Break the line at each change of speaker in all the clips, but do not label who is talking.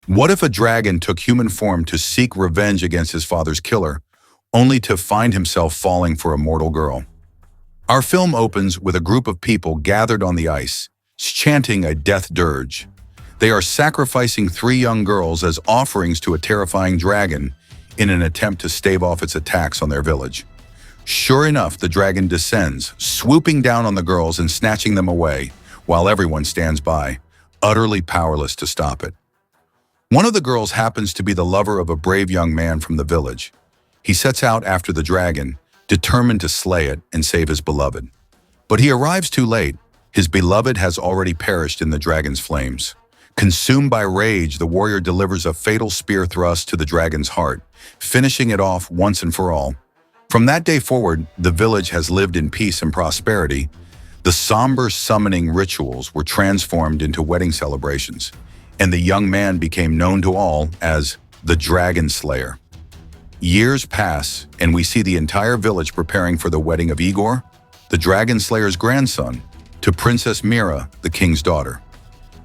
What if a dragon took human form to seek revenge against his father's killer, only to find himself falling for a mortal girl? Our film opens with a group of people gathered on the ice, chanting a death dirge. They are sacrificing three young girls as offerings to a terrifying dragon in an attempt to stave off its attacks on their village. Sure enough, the dragon descends, swooping down on the girls and snatching them away, while everyone stands by, utterly powerless to stop it. One of the girls happens to be the lover of a brave young man from the village. He sets out after the dragon, determined to slay it and save his beloved. But he arrives too late. His beloved has already perished in the dragon's flames. Consumed by rage, the warrior delivers a fatal spear thrust to the dragon's heart, finishing it off once and for all. From that day forward, the village has lived in peace and prosperity. The somber summoning rituals were transformed into wedding celebrations, and the young man became known to all as the Dragon Slayer. Years pass, and we see the entire village preparing for the wedding of Igor, the Dragon Slayer's grandson, to Princess Mira, the king's daughter.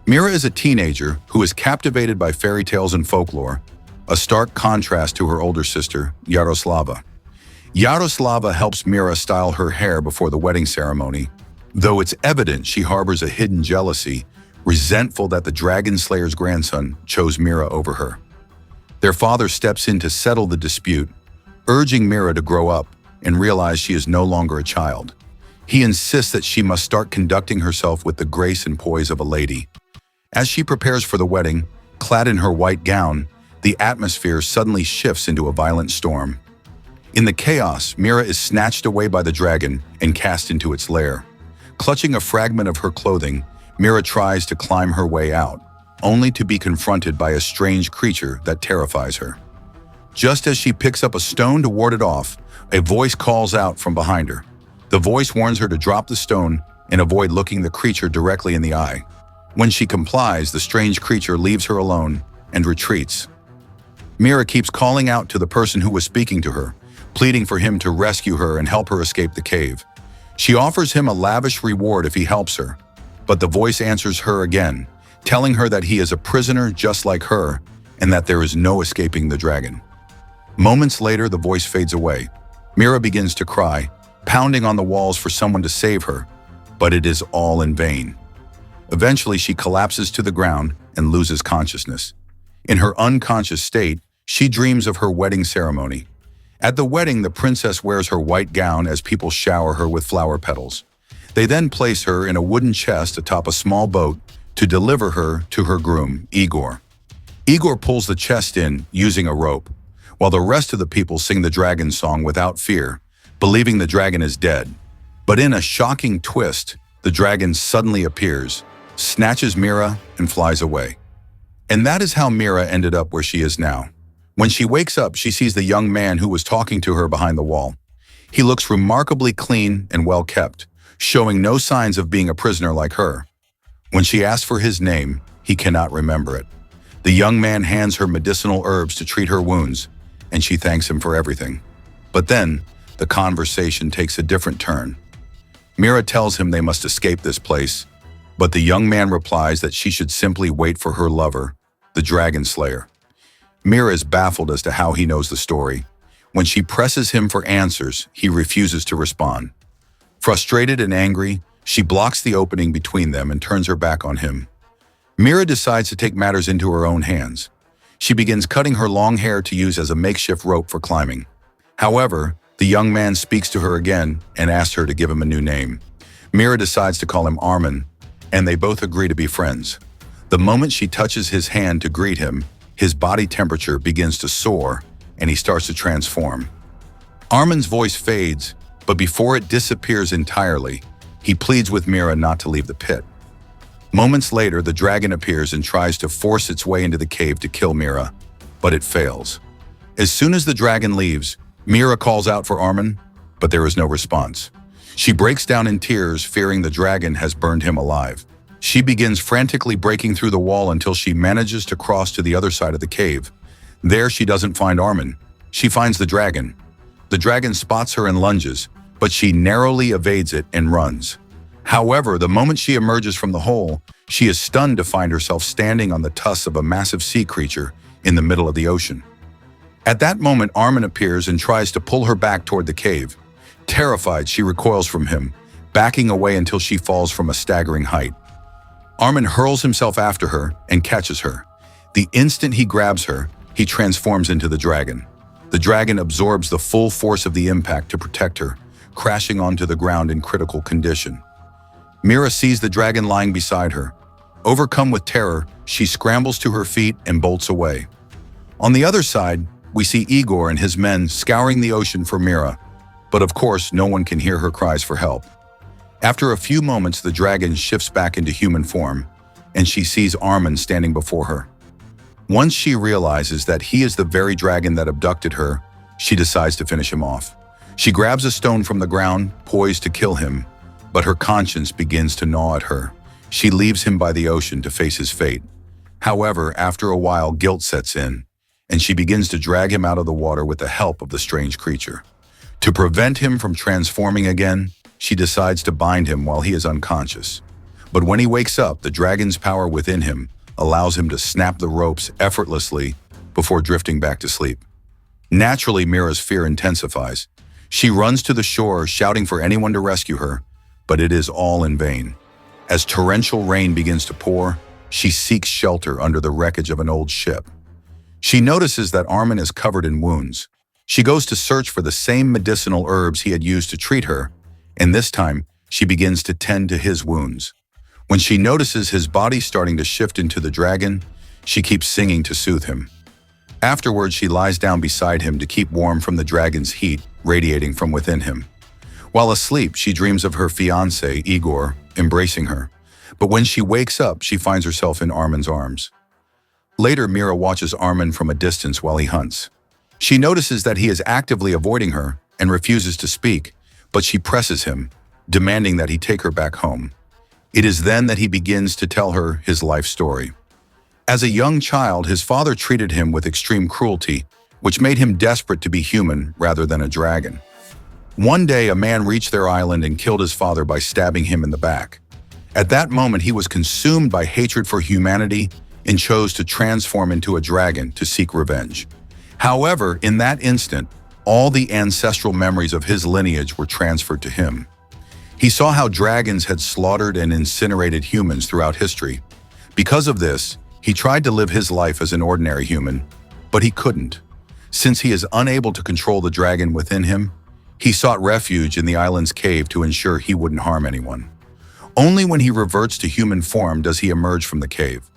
Mira is a teenager who is captivated by fairy tales and folklore, a stark contrast to her older sister, Yaroslava. Yaroslava helps Mira style her hair before the wedding ceremony, though it's evident she harbors a hidden jealousy, resentful that the Dragon Slayer's grandson chose Mira over her. Their father steps in to settle the dispute, urging Mira to grow up and realize she is no longer a child. He insists that she must start conducting herself with the grace and poise of a lady. As she prepares for the wedding, clad in her white gown, the atmosphere suddenly shifts into a violent storm. In the chaos, Mira is snatched away by the dragon and cast into its lair. Clutching a fragment of her clothing, Mira tries to climb her way out, only to be confronted by a strange creature that terrifies her. Just as she picks up a stone to ward it off, a voice calls out from behind her. The voice warns her to drop the stone and avoid looking the creature directly in the eye. When she complies, the strange creature leaves her alone and retreats. Mira keeps calling out to the person who was speaking to her, pleading for him to rescue her and help her escape the cave. She offers him a lavish reward if he helps her, but the voice answers her again, telling her that he is a prisoner just like her and that there is no escaping the dragon. Moments later, the voice fades away. Mira begins to cry, pounding on the walls for someone to save her, but it is all in vain. Eventually, she collapses to the ground and loses consciousness. In her unconscious state, she dreams of her wedding ceremony. At the wedding, the princess wears her white gown as people shower her with flower petals. They then place her in a wooden chest atop a small boat to deliver her to her groom, Igor. Igor pulls the chest in using a rope, while the rest of the people sing the dragon song without fear, believing the dragon is dead. But in a shocking twist, the dragon suddenly appears, snatches Mira, and flies away. And that is how Mira ended up where she is now. When she wakes up, she sees the young man who was talking to her behind the wall. He looks remarkably clean and well kept, showing no signs of being a prisoner like her. When she asks for his name, he cannot remember it. The young man hands her medicinal herbs to treat her wounds, and she thanks him for everything. But then, the conversation takes a different turn. Mira tells him they must escape this place, but the young man replies that she should simply wait for her lover, the Dragon Slayer. Mira is baffled as to how he knows the story. When she presses him for answers, he refuses to respond. Frustrated and angry, she blocks the opening between them and turns her back on him. Mira decides to take matters into her own hands. She begins cutting her long hair to use as a makeshift rope for climbing. However, the young man speaks to her again and asks her to give him a new name. Mira decides to call him Armin, and they both agree to be friends. The moment she touches his hand to greet him, his body temperature begins to soar, and he starts to transform. Armin's voice fades, but before it disappears entirely, he pleads with Mira not to leave the pit. Moments later, the dragon appears and tries to force its way into the cave to kill Mira, but it fails. As soon as the dragon leaves, Mira calls out for Armin, but there is no response. She breaks down in tears, fearing the dragon has burned him alive. She begins frantically breaking through the wall until she manages to cross to the other side of the cave. There, she doesn't find Armin. She finds the dragon. The dragon spots her and lunges, but she narrowly evades it and runs. However, the moment she emerges from the hole, she is stunned to find herself standing on the tusks of a massive sea creature in the middle of the ocean. At that moment, Armin appears and tries to pull her back toward the cave. Terrified, she recoils from him, backing away until she falls from a staggering height. Armin hurls himself after her and catches her. The instant he grabs her, he transforms into the dragon. The dragon absorbs the full force of the impact to protect her, crashing onto the ground in critical condition. Mira sees the dragon lying beside her. Overcome with terror, she scrambles to her feet and bolts away. On the other side, we see Igor and his men scouring the ocean for Mira, but of course no one can hear her cries for help. After a few moments, the dragon shifts back into human form, and she sees Armin standing before her. Once she realizes that he is the very dragon that abducted her, she decides to finish him off. She grabs a stone from the ground, poised to kill him, but her conscience begins to gnaw at her. She leaves him by the ocean to face his fate. However, after a while, guilt sets in, and she begins to drag him out of the water with the help of the strange creature. To prevent him from transforming again, she decides to bind him while he is unconscious. But when he wakes up, the dragon's power within him allows him to snap the ropes effortlessly before drifting back to sleep. Naturally, Mira's fear intensifies. She runs to the shore, shouting for anyone to rescue her, but it is all in vain. As torrential rain begins to pour, she seeks shelter under the wreckage of an old ship. She notices that Armin is covered in wounds. She goes to search for the same medicinal herbs he had used to treat her, and this time, she begins to tend to his wounds. When she notices his body starting to shift into the dragon, she keeps singing to soothe him. Afterwards, she lies down beside him to keep warm from the dragon's heat radiating from within him. While asleep, she dreams of her fiancé, Igor, embracing her. But when she wakes up, she finds herself in Armin's arms. Later, Mira watches Armin from a distance while he hunts. She notices that he is actively avoiding her and refuses to speak, but she presses him, demanding that he take her back home. It is then that he begins to tell her his life story. As a young child, his father treated him with extreme cruelty, which made him desperate to be human rather than a dragon. One day, a man reached their island and killed his father by stabbing him in the back. At that moment, he was consumed by hatred for humanity and chose to transform into a dragon to seek revenge. However, in that instant, all the ancestral memories of his lineage were transferred to him. He saw how dragons had slaughtered and incinerated humans throughout history. Because of this, he tried to live his life as an ordinary human, but he couldn't. Since he is unable to control the dragon within him, he sought refuge in the island's cave to ensure he wouldn't harm anyone. Only when he reverts to human form does he emerge from the cave.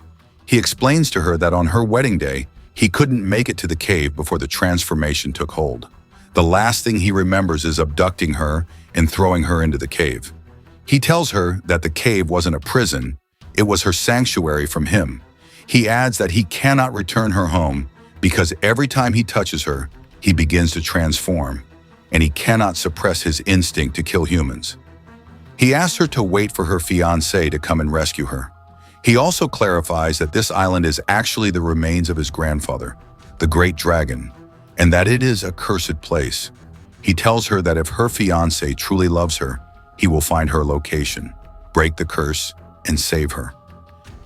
He explains to her that on her wedding day, he couldn't make it to the cave before the transformation took hold. The last thing he remembers is abducting her and throwing her into the cave. He tells her that the cave wasn't a prison, it was her sanctuary from him. He adds that he cannot return her home because every time he touches her, he begins to transform, and he cannot suppress his instinct to kill humans. He asks her to wait for her fiancé to come and rescue her. He also clarifies that this island is actually the remains of his grandfather, the great dragon, and that it is a cursed place. He tells her that if her fiancé truly loves her, he will find her location, break the curse, and save her.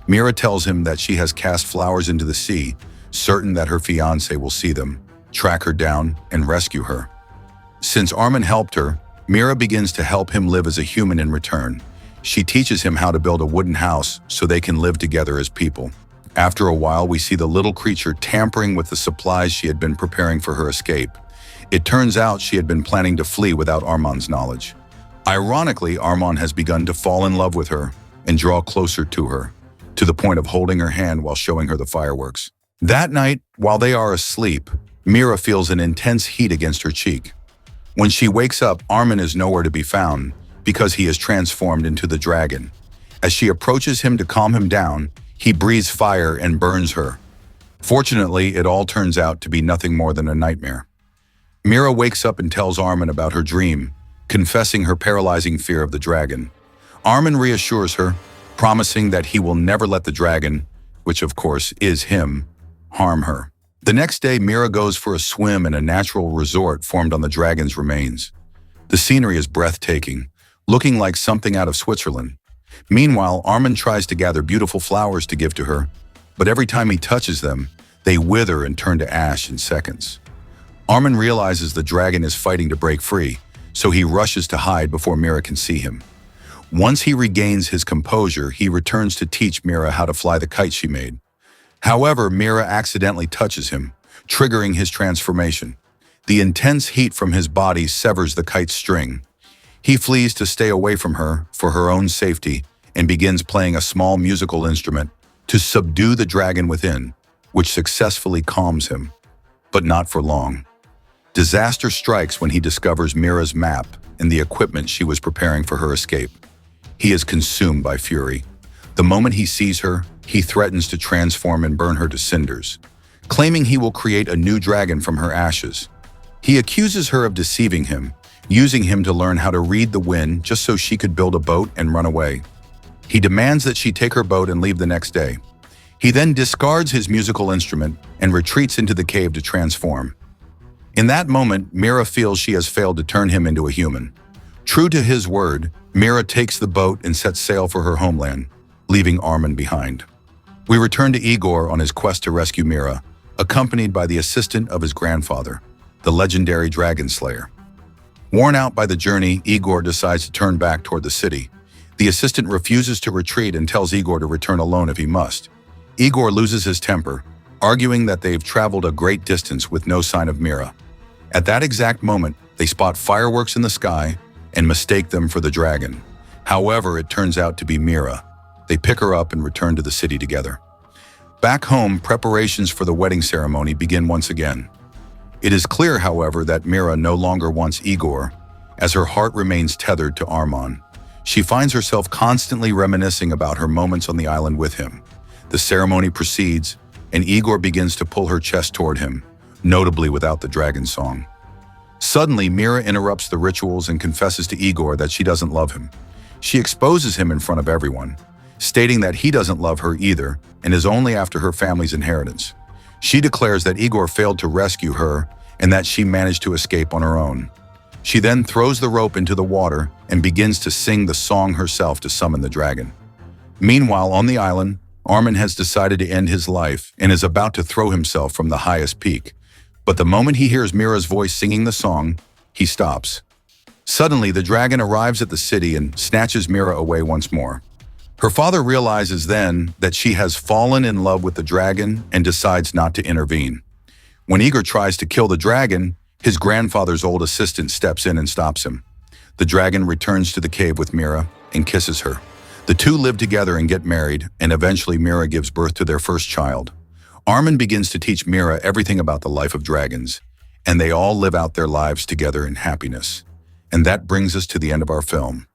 Mira tells him that she has cast flowers into the sea, certain that her fiancé will see them, track her down, and rescue her. Since Armin helped her, Mira begins to help him live as a human in return. She teaches him how to build a wooden house so they can live together as people. After a while, we see the little creature tampering with the supplies she had been preparing for her escape. It turns out she had been planning to flee without Armand's knowledge. Ironically, Armand has begun to fall in love with her and draw closer to her, to the point of holding her hand while showing her the fireworks. That night, while they are asleep, Mira feels an intense heat against her cheek. When she wakes up, Armin is nowhere to be found because he is transformed into the dragon. As she approaches him to calm him down, he breathes fire and burns her. Fortunately, it all turns out to be nothing more than a nightmare. Mira wakes up and tells Armin about her dream, confessing her paralyzing fear of the dragon. Armin reassures her, promising that he will never let the dragon, which of course is him, harm her. The next day, Mira goes for a swim in a natural resort formed on the dragon's remains. The scenery is breathtaking. looking like something out of Switzerland. Meanwhile, Armin tries to gather beautiful flowers to give to her, but every time he touches them, they wither and turn to ash in seconds. Armin realizes the dragon is fighting to break free, so he rushes to hide before Mira can see him. Once he regains his composure, he returns to teach Mira how to fly the kite she made. However, Mira accidentally touches him, triggering his transformation. The intense heat from his body severs the kite's string. He flees to stay away from her for her own safety and begins playing a small musical instrument to subdue the dragon within, which successfully calms him. But not for long. Disaster strikes when he discovers Mira's map and the equipment she was preparing for her escape. He is consumed by fury. The moment he sees her, he threatens to transform and burn her to cinders, claiming he will create a new dragon from her ashes. He accuses her of deceiving him, using him to learn how to read the wind just so she could build a boat and run away. He demands that she take her boat and leave the next day. He then discards his musical instrument and retreats into the cave to transform. In that moment, Mira feels she has failed to turn him into a human. True to his word, Mira takes the boat and sets sail for her homeland, leaving Armin behind. We return to Igor on his quest to rescue Mira, accompanied by the assistant of his grandfather, the legendary dragon slayer. Worn out by the journey, Igor decides to turn back toward the city. The assistant refuses to retreat and tells Igor to return alone if he must. Igor loses his temper, arguing that they've traveled a great distance with no sign of Mira. At that exact moment, they spot fireworks in the sky and mistake them for the dragon. However, it turns out to be Mira. They pick her up and return to the city together. Back home, preparations for the wedding ceremony begin once again. It is clear, however, that Mira no longer wants Igor, as her heart remains tethered to Armin. She finds herself constantly reminiscing about her moments on the island with him. The ceremony proceeds, and Igor begins to pull her chest toward him, notably without the dragon song. Suddenly, Mira interrupts the rituals and confesses to Igor that she doesn't love him. She exposes him in front of everyone, stating that he doesn't love her either and is only after her family's inheritance. She declares that Igor failed to rescue her and that she managed to escape on her own. She then throws the rope into the water and begins to sing the song herself to summon the dragon. Meanwhile, on the island, Armin has decided to end his life and is about to throw himself from the highest peak. But the moment he hears Mira's voice singing the song, he stops. Suddenly, the dragon arrives at the city and snatches Mira away once more. Her father realizes then that she has fallen in love with the dragon and decides not to intervene. When Igor tries to kill the dragon, his grandfather's old assistant steps in and stops him. The dragon returns to the cave with Mira and kisses her. The two live together and get married, and eventually Mira gives birth to their first child. Armin begins to teach Mira everything about the life of dragons, and they all live out their lives together in happiness. And that brings us to the end of our film.